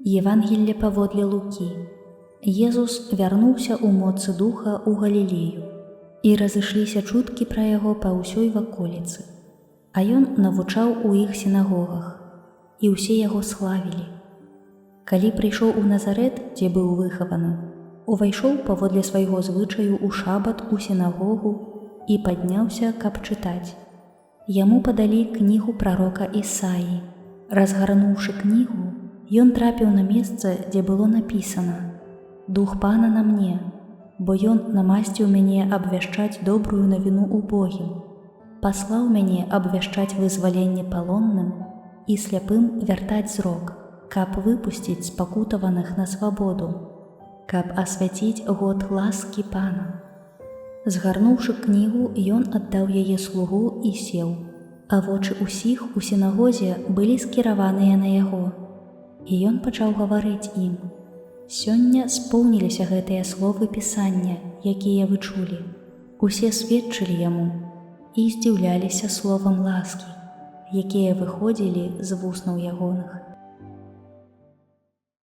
Евангелле паводле Лукі. Езус вярнуўся ў моцы духа ў Галілею, і разышліся чуткі пра яго па ўсёй ваколіцы. А ён навучаў у іх сінагогах, і ўсе яго славілі. Калі прыйшоў у Назарэт, дзе быў выхаваны, увайшоў паводле свайго звычаю ў шабат у сінагогу і падняўся, каб чытаць. Яму падалі кнігу прарока Ісаі. Разгарнуўшы кнігу, ён трапіў на месца, дзе было напісана: «Дух Пана на мне, бо ён намасціў мяне абвяшчаць добрую навіну убогім, паслаў мяне абвяшчаць вызваленне палонным і сляпым вяртаць зрок, каб выпусціць спакутаваных на свабоду, каб асвяціць год ласкі Пана». Згарнуўшы кнігу, ён аддаў яе слугу і сеў, а вочы ўсіх у сінагозе былі скіраваныя на яго. І ён пачаў гаварыць ім: «Сёння споўніліся гэтыя словы Пісання, якія вы чулі». Усе сведчылі яму і здзіўляліся словам ласкі, якія выходзілі з вуснаў ягоных.